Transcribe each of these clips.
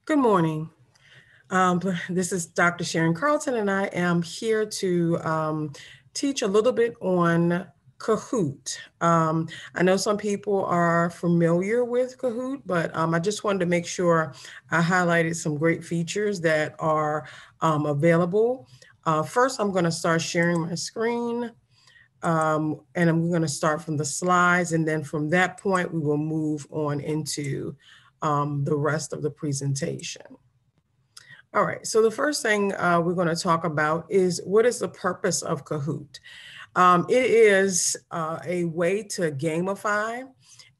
Good morning. This is Dr. Sharon Carlton, and I am here to teach a little bit on Kahoot. I know some people are familiar with Kahoot, but I just wanted to make sure I highlighted some great features that are available. First, I'm going to start sharing my screen, and I'm going to start from the slides, and then from that point, we will move on into the rest of the presentation. All right, so the first thing we're going to talk about is what is the purpose of Kahoot? It is a way to gamify,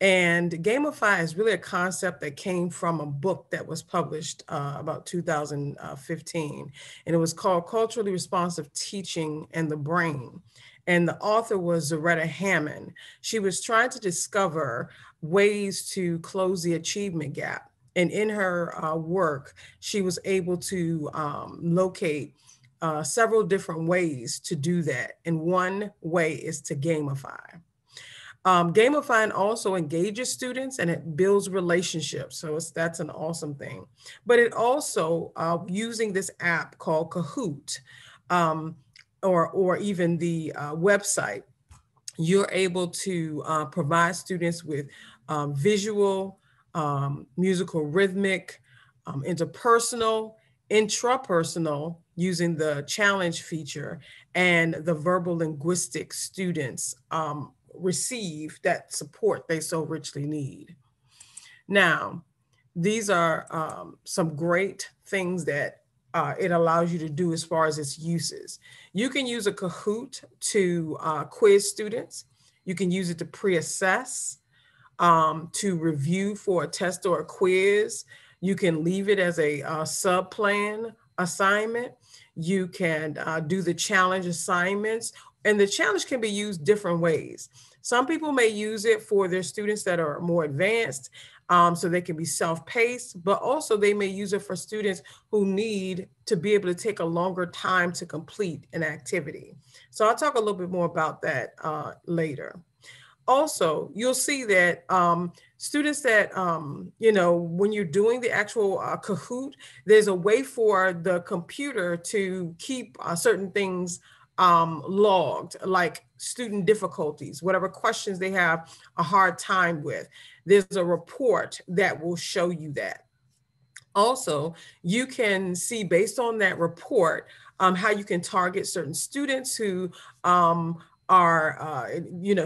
and gamify is really a concept that came from a book that was published about 2015, and it was called Culturally Responsive Teaching and the Brain. And the author was Zaretta Hammond. She was trying to discover ways to close the achievement gap. And in her work, she was able to locate several different ways to do that. And one way is to gamify. Gamifying also engages students and it builds relationships. So that's an awesome thing. But it also, using this app called Kahoot, um, or even the website, you're able to provide students with visual, musical, rhythmic, interpersonal, intrapersonal, using the challenge feature, and the verbal linguistic students receive that support they so richly need. Now, these are some great things that it allows you to do as far as its uses. You can use a Kahoot to quiz students. You can use it to pre-assess, to review for a test or a quiz. You can leave it as a sub-plan assignment. You can do the challenge assignments, and the challenge can be used different ways. Some people may use it for their students that are more advanced, so they can be self-paced, but also they may use it for students who need to be able to take a longer time to complete an activity. So I'll talk a little bit more about that later. Also, you'll see that students that, when you're doing the actual Kahoot, there's a way for the computer to keep certain things logged, like student difficulties, whatever questions they have a hard time with. There's a report that will show you that. Also, you can see based on that report how you can target certain students who are,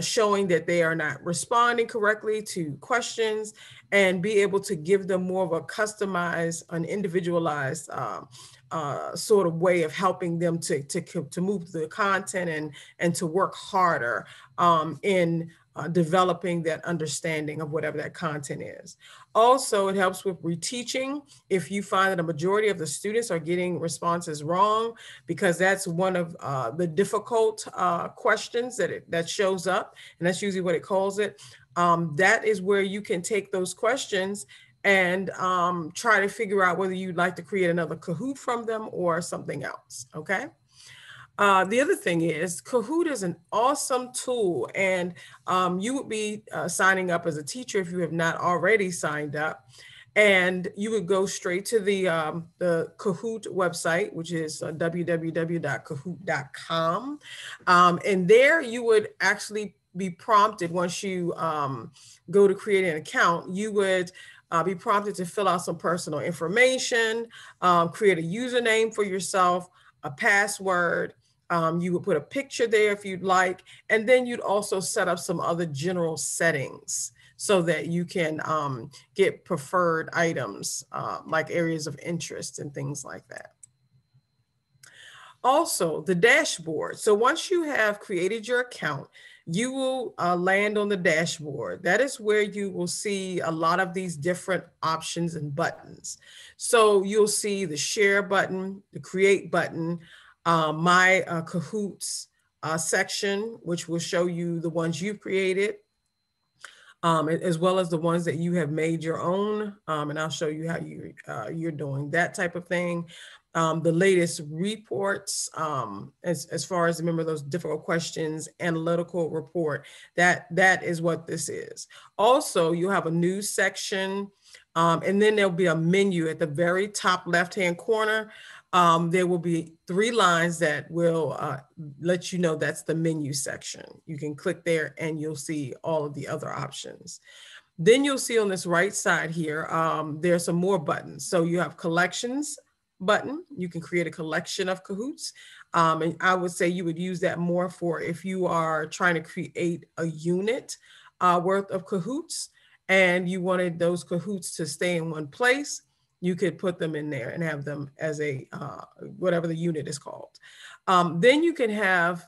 showing that they are not responding correctly to questions, and be able to give them more of a customized, an individualized sort of way of helping them to move the content and to work harder in developing that understanding of whatever that content is. Also, it helps with reteaching if you find that a majority of the students are getting responses wrong, because that's one of the difficult questions that shows up, and that's usually what it calls it. That is where you can take those questions and try to figure out whether you'd like to create another Kahoot from them or something else, okay? The other thing is Kahoot is an awesome tool, and you would be signing up as a teacher if you have not already signed up. And you would go straight to the Kahoot website, which is www.kahoot.com. And there you would actually be prompted once you go to create an account, you would be prompted to fill out some personal information, create a username for yourself, a password. You would put a picture there if you'd like, and then you'd also set up some other general settings so that you can get preferred items like areas of interest and things like that. Also, the dashboard. So once you have created your account, you will land on the dashboard. That is where you will see a lot of these different options and buttons. So you'll see the share button, the create button, my Kahoots section, which will show you the ones you've created, as well as the ones that you have made your own. And I'll show you how you're doing that type of thing. the latest reports, as far as, remember, those difficult questions, analytical report. That is what this is. Also, you have a news section, and then there'll be a menu at the very top left-hand corner. There will be 3 lines that will let you know that's the menu section. You can click there and you'll see all of the other options. Then you'll see on this right side here, there's some more buttons. So you have collections button. You can create a collection of Kahoots. And I would say you would use that more for if you are trying to create a unit worth of Kahoots and you wanted those Kahoots to stay in one place. You could put them in there and have them as a whatever the unit is called. Then you can have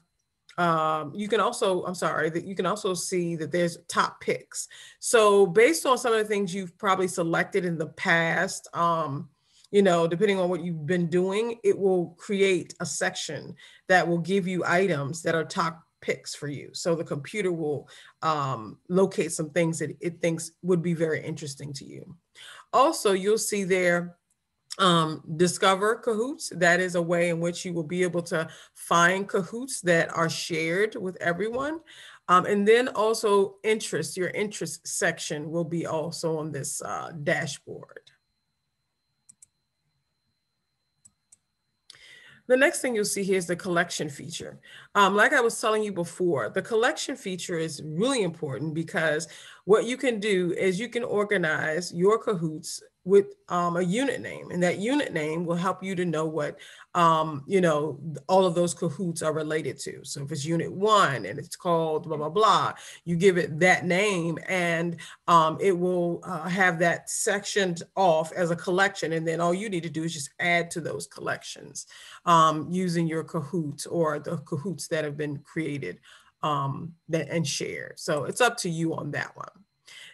you can also see that there's top picks. So based on some of the things you've probably selected in the past, depending on what you've been doing, it will create a section that will give you items that are top picks for you. So the computer will locate some things that it thinks would be very interesting to you. Also, you'll see there discover Kahoots. That is a way in which you will be able to find Kahoots that are shared with everyone. And then also your interest section will be also on this dashboard. The next thing you'll see here is the collection feature. Like I was telling you before, the collection feature is really important because what you can do is you can organize your Kahoots with a unit name, and that unit name will help you to know what all of those Kahoots are related to. So if it's unit 1 and it's called blah blah blah, you give it that name, and it will have that sectioned off as a collection, and then all you need to do is just add to those collections using your Kahoot or the Kahoots that have been created and shared. So it's up to you on that one.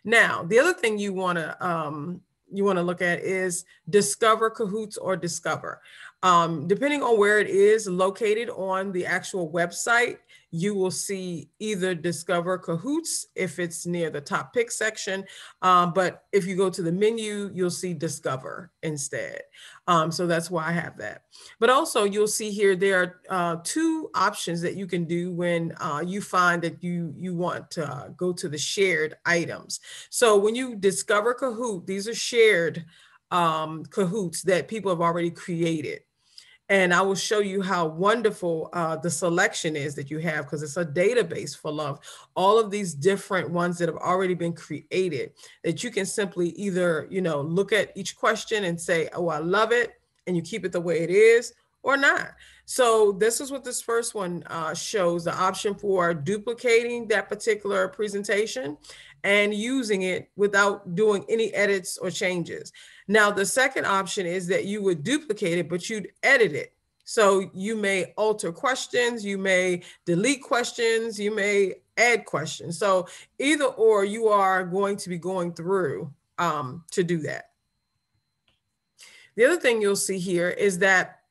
Now, the other thing you want to look at is discover Kahoots or discover. Depending on where it is located on the actual website, you will see either discover Kahoots if it's near the top pick section. But if you go to the menu, you'll see discover instead. So that's why I have that. But also you'll see here, there are 2 options that you can do when you find that you want to go to the shared items. So when you discover Kahoot, these are shared Kahoots that people have already created. And I will show you how wonderful the selection is that you have, because it's a database full of all of these different ones that have already been created, that you can simply either, look at each question and say, oh, I love it, and you keep it the way it is, or not. So this is what this first one shows, the option for duplicating that particular presentation and using it without doing any edits or changes. Now, the second option is that you would duplicate it, but you'd edit it. So you may alter questions, you may delete questions, you may add questions. So either or, you are going to be going through to do that. The other thing you'll see here is that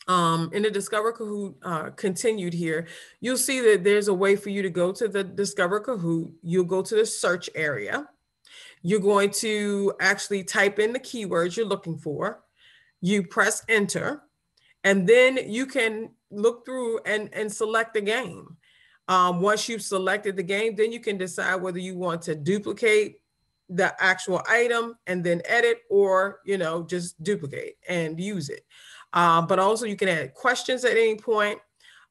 in the Discover Kahoot continued here, you'll see that there's a way for you to go to the Discover Kahoot. You'll go to the search area. You're going to actually type in the keywords you're looking for. You press enter, and then you can look through and select the game. Once you've selected the game, then you can decide whether you want to duplicate the actual item and then edit, or just duplicate and use it. But also you can add questions at any point.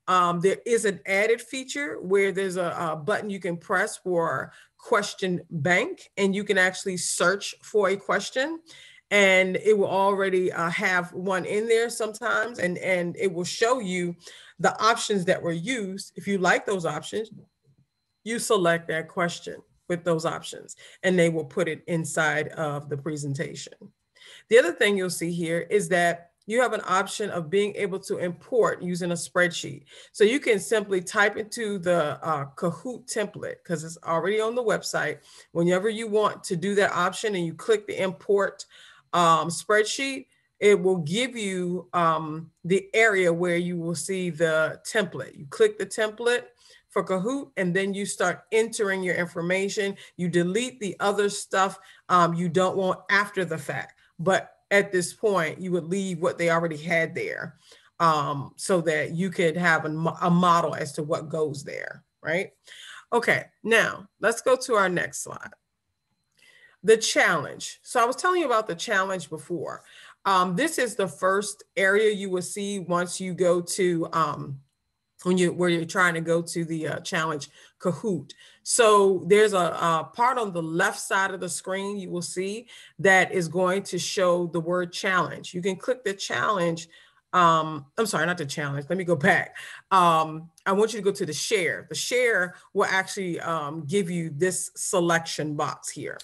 There is an added feature where there's a button you can press for question bank, and you can actually search for a question, and it will already have one in there sometimes, and it will show you the options that were used. If you like those options, you select that question with those options, and they will put it inside of the presentation. The other thing you'll see here is that you have an option of being able to import using a spreadsheet. So you can simply type into the Kahoot template, because it's already on the website. Whenever you want to do that option and you click the import spreadsheet, it will give you the area where you will see the template. You click the template for Kahoot, and then you start entering your information. You delete the other stuff you don't want after the fact. But at this point, you would leave what they already had there, so that you could have a model as to what goes there, right? Okay, now let's go to our next slide. The challenge. So I was telling you about the challenge before. This is the first area you will see once you go to where you're trying to go to the challenge Kahoot. So there's a part on the left side of the screen you will see that is going to show the word challenge. You can click the challenge. I'm sorry, not the challenge. Let me go back. I want you to go to the share. The share will actually give you this selection box here.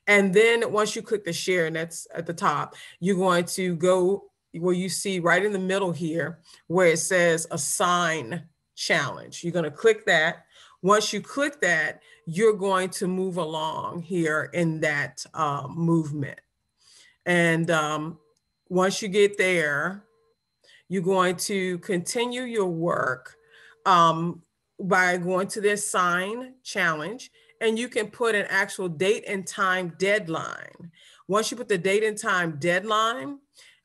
And then once you click the share, and that's at the top, you're going to go where you see right in the middle here, where it says assign challenge. You're going to click that. Once you click that, you're going to move along here in that movement. And once you get there, you're going to continue your work by going to the assign challenge, and you can put an actual date and time deadline. Once you put the date and time deadline,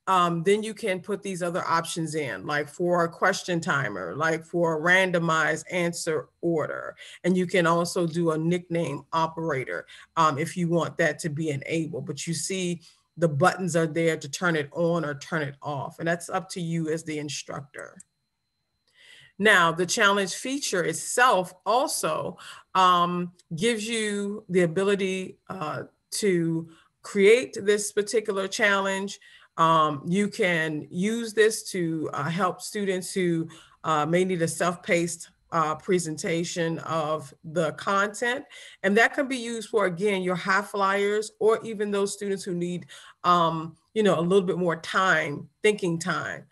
then you can put these other options in, like for a question timer, like for a randomized answer order. And you can also do a nickname operator if you want that to be enabled. But you see the buttons are there to turn it on or turn it off. And that's up to you as the instructor. Now, the challenge feature itself also gives you the ability to create this particular challenge. You can use this to help students who may need a self-paced presentation of the content. And that can be used for, again, your high flyers, or even those students who need, a little bit more time, thinking time,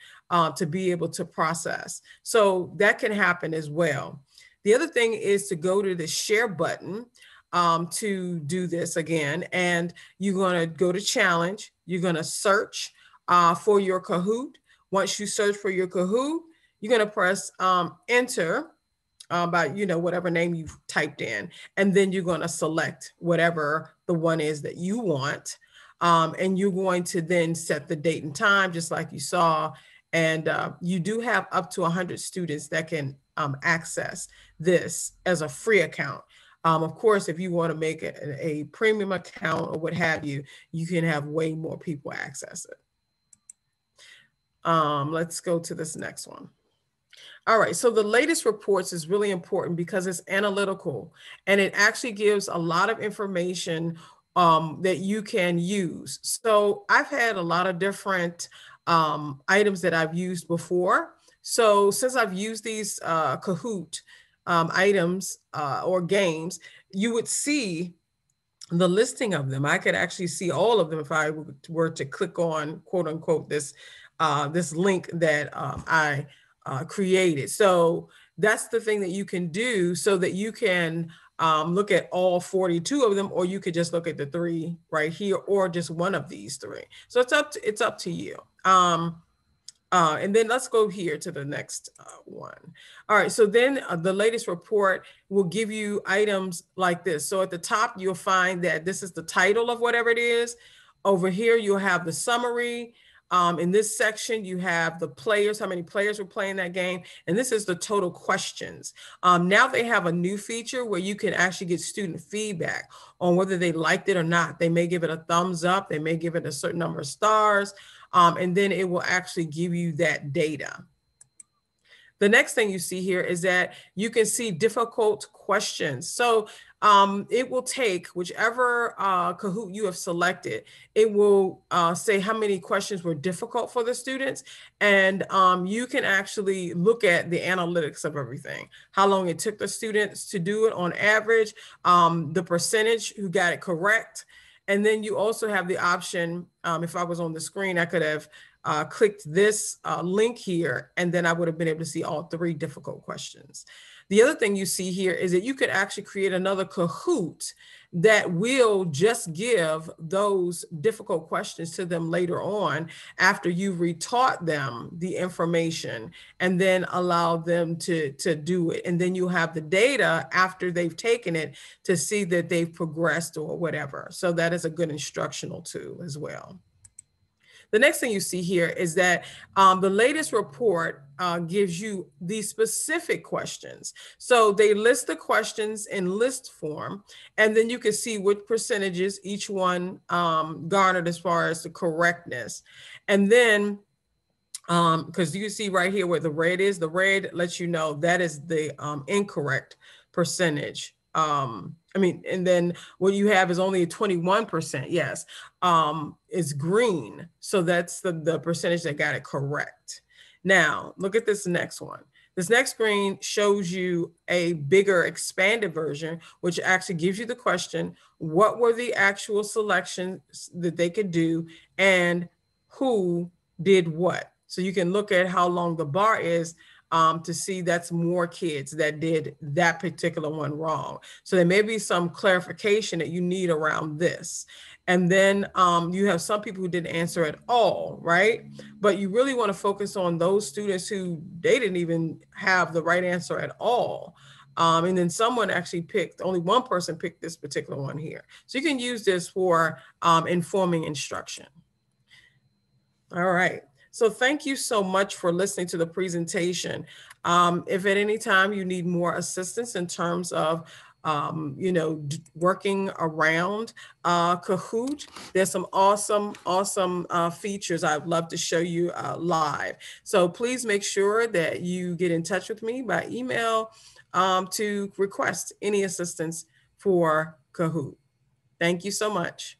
to be able to process. So that can happen as well. The other thing is to go to the share button to do this again. And you're going to go to challenge. You're going to search for your Kahoot. Once you search for your Kahoot, you're going to press enter by whatever name you've typed in, and then you're going to select whatever the one is that you want, and you're going to then set the date and time just like you saw. And you do have up to 100 students that can access this as a free account. Of course, if you want to make it a premium account or what have you, you can have way more people access it. Let's go to this next one. All right, so the latest reports is really important because it's analytical, and it actually gives a lot of information that you can use. So I've had a lot of different items that I've used before. So since I've used these Kahoot items or games, you would see the listing of them. I could actually see all of them if I were to click on, quote unquote, this link that I created. So that's the thing that you can do, so that you can look at all 42 of them, or you could just look at the 3 right here, or just one of these 3. So it's up to you. And then let's go here to the next one. All right, so then the latest report will give you items like this. So at the top, you'll find that this is the title of whatever it is. Over here, you'll have the summary. In this section, you have the players, how many players were playing that game. And this is the total questions. Now they have a new feature where you can actually get student feedback on whether they liked it or not. They may give it a thumbs up. They may give it a certain number of stars. And then it will actually give you that data. The next thing you see here is that you can see difficult questions. So it will take whichever Kahoot you have selected. It will say how many questions were difficult for the students. And you can actually look at the analytics of everything, how long it took the students to do it on average, the percentage who got it correct. And then you also have the option, if I was on the screen, I could have clicked this link here, and then I would have been able to see all 3 difficult questions. The other thing you see here is that you could actually create another Kahoot that will just give those difficult questions to them later on after you've retaught them the information, and then allow them to do it. And then you have the data after they've taken it to see that they've progressed or whatever. So that is a good instructional tool as well. The next thing you see here is that the latest report gives you these specific questions. So they list the questions in list form, and then you can see what percentages each one garnered as far as the correctness. And then because you see right here where the red is, the red lets you know that is the incorrect percentage. And then what you have is only 21%. Yes, is green. So that's the percentage that got it correct. Now, look at this next one. This next screen shows you a bigger expanded version, which actually gives you the question, what were the actual selections that they could do and who did what? So you can look at how long the bar is to see that's more kids that did that particular one wrong. So there may be some clarification that you need around this. And then you have some people who didn't answer at all, right? But you really want to focus on those students who they didn't even have the right answer at all. And then someone actually only one person picked this particular one here. So you can use this for informing instruction. All right. So thank you so much for listening to the presentation. If at any time you need more assistance in terms of working around Kahoot, there's some awesome features I'd love to show you live. So please make sure that you get in touch with me by email to request any assistance for Kahoot. Thank you so much.